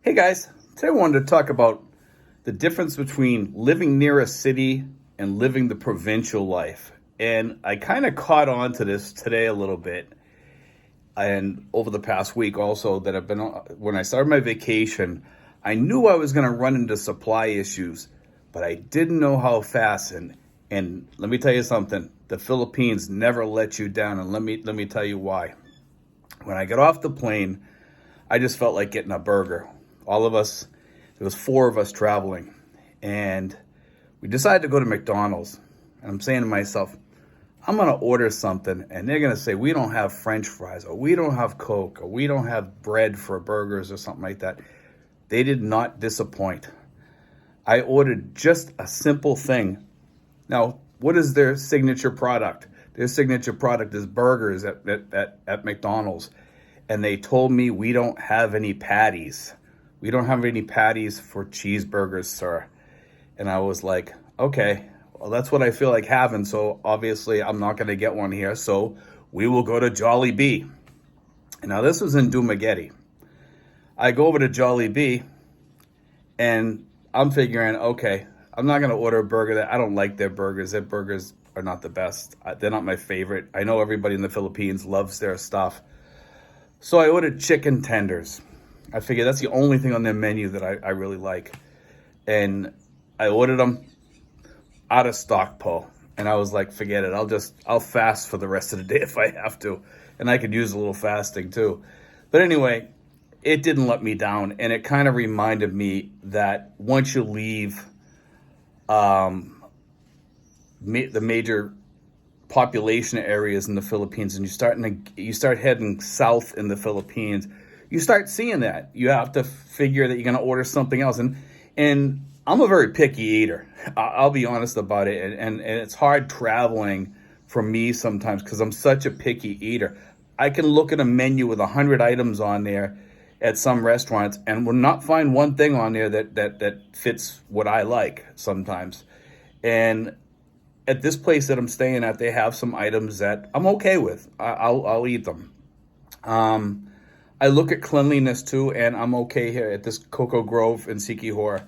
Hey guys, today I wanted to talk about the difference between living near a city and living the provincial life. And I kind of caught on to this today a little bit and over the past week also that I've been when I started my vacation, I knew I was going to run into supply issues, but I didn't know how fast and let me tell you something, the Philippines never let you down and let me tell you why. When I got off the plane, I just felt like getting a burger. All of us, there was four of us traveling, and we decided to go to McDonald's. And I'm saying to myself, I'm gonna order something, and they're gonna say we don't have French fries, or we don't have Coke, or we don't have bread for burgers, or something like that. They did not disappoint. I ordered just a simple thing. Now, what is their signature product? Their signature product is burgers at McDonald's. And they told me we don't have any patties. We don't have any patties for cheeseburgers, sir. And I was like, okay, well, that's what I feel like having. So obviously I'm not going to get one here. So we will go to Jollibee. And now this was in Dumaguete. I go over to Jollibee and I'm figuring, okay, I'm not going to order a burger that I don't like their burgers. Their burgers are not the best. They're not my favorite. I know everybody in the Philippines loves their stuff. So I ordered chicken tenders. I figured that's the only thing on their menu that I really like. And I ordered them out of stock, Paul. And I was like, forget it. I'll fast for the rest of the day if I have to. And I could use a little fasting too. But anyway, it didn't let me down. And it kind of reminded me that once you leave the major population areas in the Philippines and you start heading south in the Philippines, you start seeing that you have to figure that you're going to order something else. And I'm a very picky eater. I'll be honest about it. And it's hard traveling for me sometimes because I'm such a picky eater. I can look at a menu with 100 items on there at some restaurants and will not find one thing on there that fits what I like sometimes. And at this place that I'm staying at, they have some items that I'm okay with. I'll eat them. I look at cleanliness too, and I'm okay here at this Cocoa Grove in Siquijor.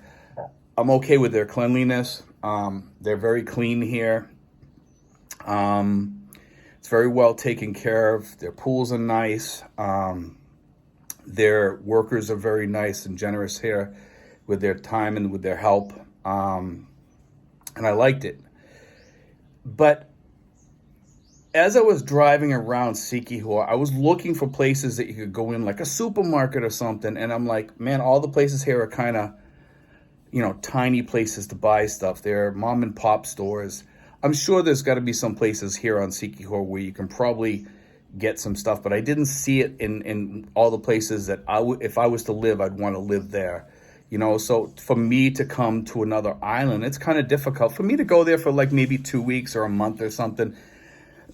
I'm okay with their cleanliness. They're very clean here. It's very well taken care of. Their pools are nice. Their workers are very nice and generous here with their time and with their help. And I liked it. But as I was driving around Siquijor, I was looking for places that you could go in, like a supermarket or something. And I'm like, man, all the places here are kind of, tiny places to buy stuff. They're mom and pop stores. I'm sure there's got to be some places here on Siquijor where you can probably get some stuff, but I didn't see it in all the places that if I was to live, I'd want to live there. So for me to come to another island, it's kind of difficult for me to go there for like maybe 2 weeks or a month or something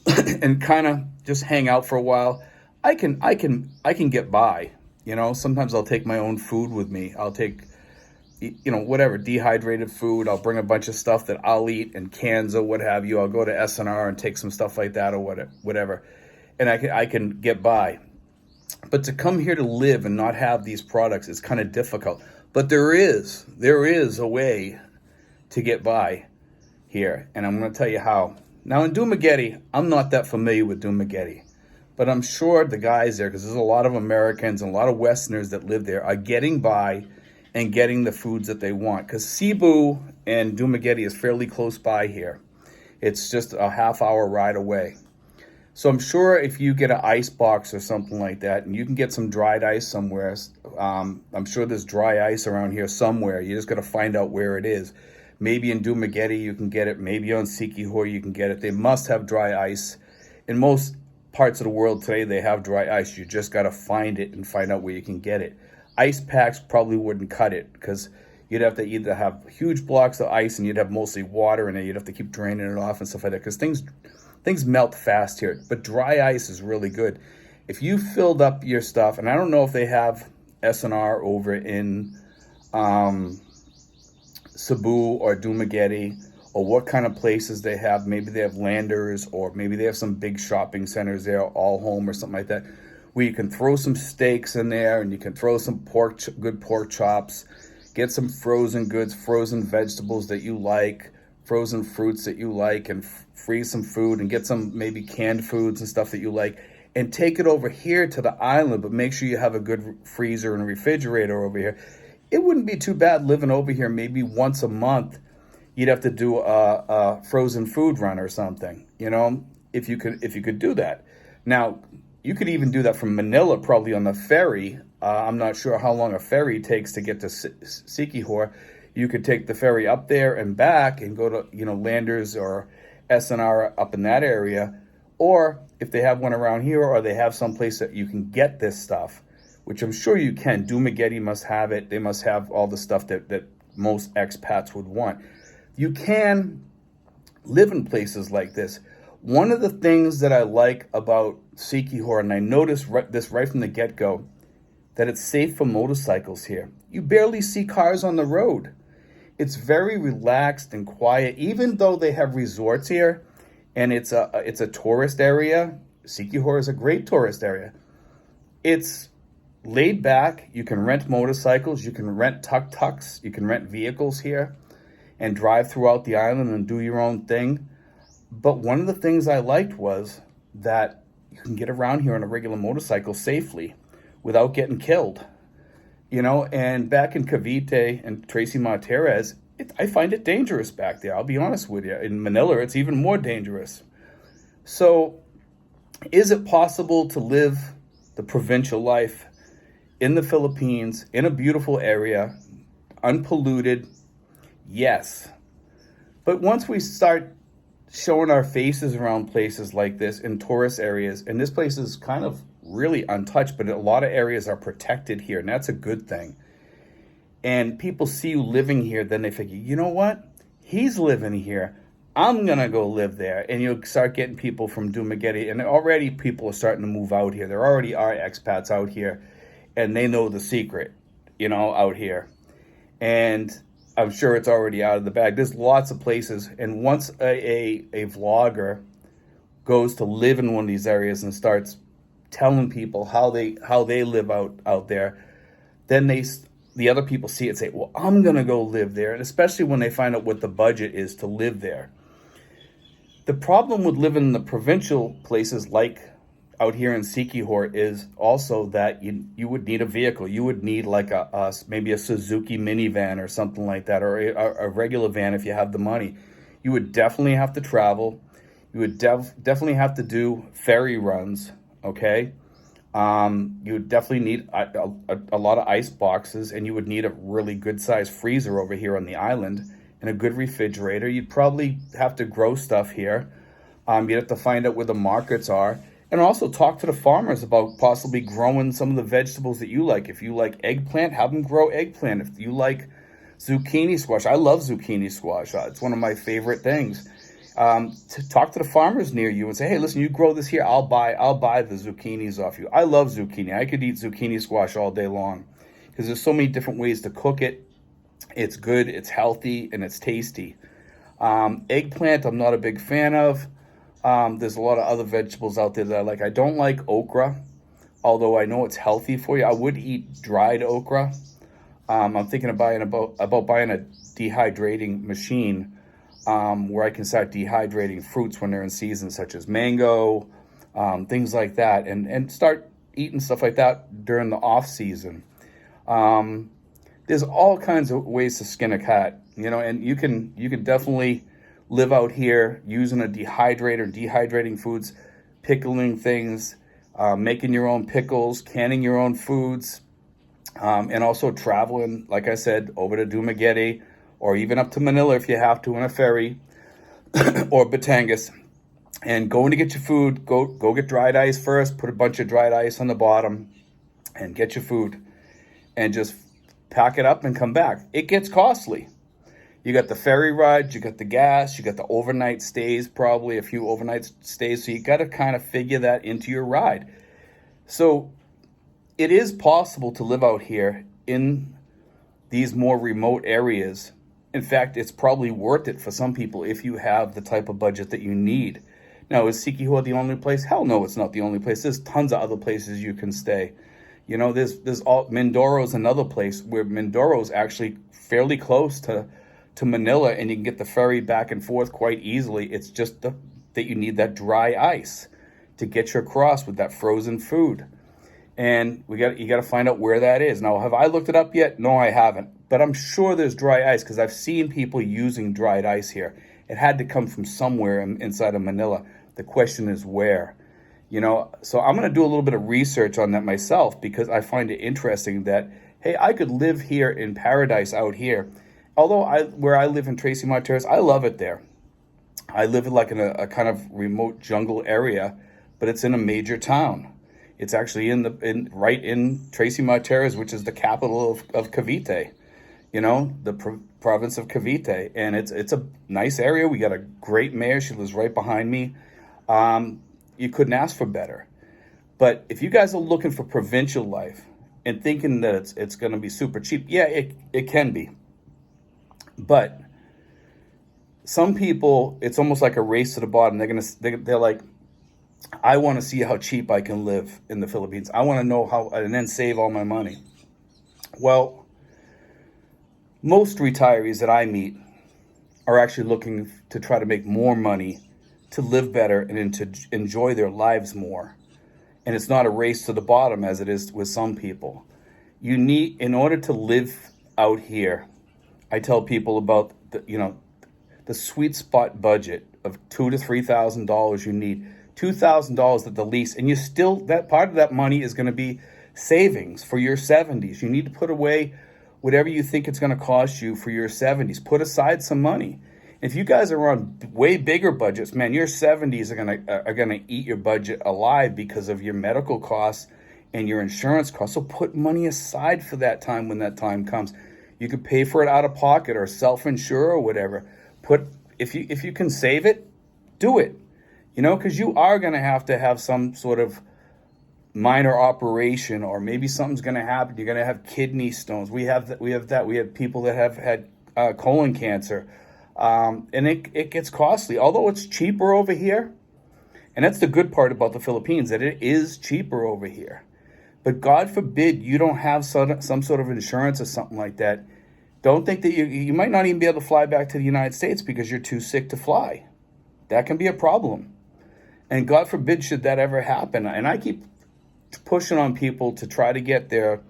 and kind of just hang out for a while. I can get by. Sometimes I'll take my own food with me. I'll take, whatever, dehydrated food. I'll bring a bunch of stuff that I'll eat and cans or what have you. I'll go to S&R and take some stuff like that or whatever. And I can get by. But to come here to live and not have these products is kind of difficult. But there is a way to get by here, and I'm going to tell you how. Now in Dumaguete, I'm not that familiar with Dumaguete, but I'm sure the guys there, because there's a lot of Americans and a lot of Westerners that live there, are getting by and getting the foods that they want. Because Cebu and Dumaguete is fairly close by here. It's just a half-hour ride away. So I'm sure if you get an ice box or something like that, and you can get some dried ice somewhere, I'm sure there's dry ice around here somewhere. You just got to find out where it is. Maybe in Dumaguete you can get it. Maybe on Siquijor you can get it. They must have dry ice. In most parts of the world today, they have dry ice. You just got to find it and find out where you can get it. Ice packs probably wouldn't cut it because you'd have to either have huge blocks of ice and you'd have mostly water in it. You'd have to keep draining it off and stuff like that because things melt fast here, but dry ice is really good. If you filled up your stuff, and I don't know if they have S&R over in Cebu or Dumaguete, or what kind of places they have. Maybe they have Landers, or maybe they have some big shopping centers there, All Home or something like that. where you can throw some steaks in there, and you can throw some good pork chops, get some frozen goods, frozen vegetables that you like, frozen fruits that you like, and freeze some food and get some maybe canned foods and stuff that you like, and take it over here to the island, but make sure you have a good freezer and refrigerator over here. It wouldn't be too bad living over here. Maybe once a month you'd have to do a frozen food run or something, if you could do that. Now, you could even do that from Manila, probably on the ferry. I'm not sure how long a ferry takes to get to Siquijor. You could take the ferry up there and back and go to, Landers or SNR up in that area. Or if they have one around here, or they have some place that you can get this stuff, which I'm sure you can. Dumaguete must have it. They must have all the stuff that most expats would want. You can live in places like this. One of the things that I like about Siquijor, and I noticed this right from the get-go, that it's safe for motorcycles here. You barely see cars on the road. It's very relaxed and quiet, even though they have resorts here, and it's a tourist area. Siquijor is a great tourist area. It's laid back. You can rent motorcycles. You can rent tuk-tuks. You can rent vehicles here and drive throughout the island and do your own thing. But one of the things I liked was that you can get around here on a regular motorcycle safely without getting killed. And back in Cavite and Tracy Martirez, I find it dangerous back there. I'll be honest with you. In Manila, it's even more dangerous. So is it possible to live the provincial life in the Philippines, in a beautiful area, unpolluted? Yes. But once we start showing our faces around places like this in tourist areas, and this place is kind of really untouched, but a lot of areas are protected here, and that's a good thing. And people see you living here, then they figure, you know what? He's living here. I'm going to go live there. And you'll start getting people from Dumaguete, and already people are starting to move out here. There already are expats out here, and they know the secret, out here. And I'm sure it's already out of the bag. There's lots of places, and once a vlogger goes to live in one of these areas and starts telling people how they live out there, then the other people see it and say, well, I'm going to go live there. And especially when they find out what the budget is to live there. The problem with living in the provincial places like out here in Siquijor is also that you would need a vehicle. You would need like maybe a Suzuki minivan or something like that, or a regular van if you have the money. You would definitely have to travel. You would definitely have to do ferry runs, okay? You would definitely need a lot of ice boxes, and you would need a really good-sized freezer over here on the island and a good refrigerator. You'd probably have to grow stuff here. You'd have to find out where the markets are, and also talk to the farmers about possibly growing some of the vegetables that you like. If you like eggplant, have them grow eggplant. If you like zucchini squash, I love zucchini squash. It's one of my favorite things. To talk to the farmers near you and say, hey, listen, you grow this here, I'll buy the zucchinis off you. I love zucchini. I could eat zucchini squash all day long because there's so many different ways to cook it. It's good, it's healthy, and it's tasty. Eggplant, I'm not a big fan of. There's a lot of other vegetables out there that I like. I don't like okra, although I know it's healthy for you. I would eat dried okra. I'm thinking of buying about buying a dehydrating machine where I can start dehydrating fruits when they're in season, such as mango, things like that, and start eating stuff like that during the off season. There's all kinds of ways to skin a cat, and you can definitely live out here using a dehydrator, dehydrating foods, pickling things, making your own pickles, canning your own foods, and also traveling, like I said, over to Dumaguete or even up to Manila if you have to in a ferry or Batangas, and going to get your food. Go get dried ice first, put a bunch of dried ice on the bottom and get your food and just pack it up and come back. It gets costly. You got the ferry ride, you got the gas, you got the overnight stays, probably a few overnight stays. So you got to kind of figure that into your ride. So it is possible to live out here in these more remote areas. In fact, it's probably worth it for some people if you have the type of budget that you need Now, is Siquijor the only place? Hell no, it's not the only place. There's tons of other places you can stay. There's all Mindoro's another place where Mindoro's actually fairly close to Manila, and you can get the ferry back and forth quite easily. It's just that you need that dry ice to get you across with that frozen food. And you got to find out where that is. Now, have I looked it up yet? No, I haven't. But I'm sure there's dry ice because I've seen people using dried ice here. It had to come from somewhere inside of Manila. The question is where. So I'm going to do a little bit of research on that myself because I find it interesting that, hey, I could live here in paradise out here. Although where I live in Tracy Mart Terrace, I love it there. I live like in a kind of remote jungle area, but it's in a major town. It's actually right in Tracy Mart Terrace, which is the capital of Cavite, the province of Cavite. And it's a nice area. We got a great mayor. She lives right behind me. You couldn't ask for better. But if you guys are looking for provincial life and thinking that it's going to be super cheap, yeah, it can be. But some people, it's almost like a race to the bottom. They're like, I want to see how cheap I can live in the Philippines. I want to know how, and then save all my money. Well, most retirees that I meet are actually looking to try to make more money, to live better, and to enjoy their lives more. And it's not a race to the bottom as it is with some people. In order to live out here, I tell people about the sweet spot budget of $2,000 to $3,000 you need. $2,000 at the least, and that part of that money is going to be savings for your 70s. You need to put away whatever you think it's going to cost you for your 70s. Put aside some money. If you guys are on way bigger budgets, man, your 70s are gonna eat your budget alive because of your medical costs and your insurance costs. So put money aside for that time when that time comes. You could pay for it out of pocket or self-insure or whatever. If you can save it, do it. Because you are going to have some sort of minor operation, or maybe something's going to happen. You're going to have kidney stones. We have that. We have people that have had colon cancer, and it gets costly. Although it's cheaper over here, and that's the good part about the Philippines, that it is cheaper over here. But God forbid you don't have some sort of insurance or something like that. Don't think that you might not even be able to fly back to the United States because you're too sick to fly. That can be a problem. And God forbid should that ever happen. And I keep pushing on people to try to get their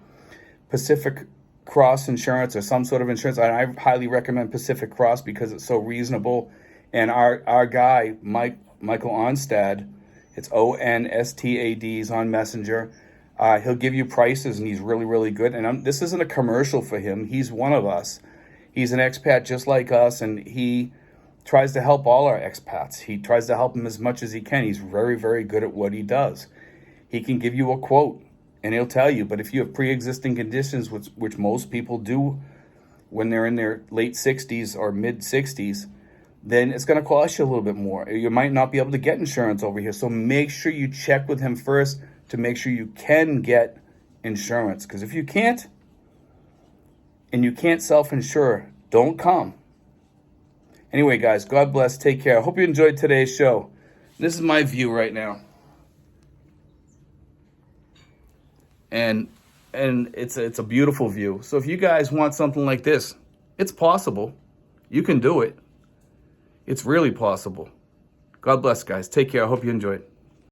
Pacific Cross insurance or some sort of insurance. And I highly recommend Pacific Cross because it's so reasonable. And our guy, Michael Onstad, it's Onstad, he's on Messenger. He'll give you prices, and he's really, really good. And this isn't a commercial for him. He's one of us. He's an expat just like us, and he tries to help all our expats. He tries to help them as much as he can. He's very, very good at what he does. He can give you a quote, and he'll tell you. But if you have pre-existing conditions, which most people do when they're in their late 60s or mid-60s, then it's going to cost you a little bit more. You might not be able to get insurance over here. So make sure you check with him first to make sure you can get insurance. Because if you can't, and you can't self-insure, don't come. Anyway, guys, God bless. Take care. I hope you enjoyed today's show. This is my view right now. And it's a beautiful view. So if you guys want something like this, it's possible. You can do it. It's really possible. God bless, guys. Take care. I hope you enjoyed.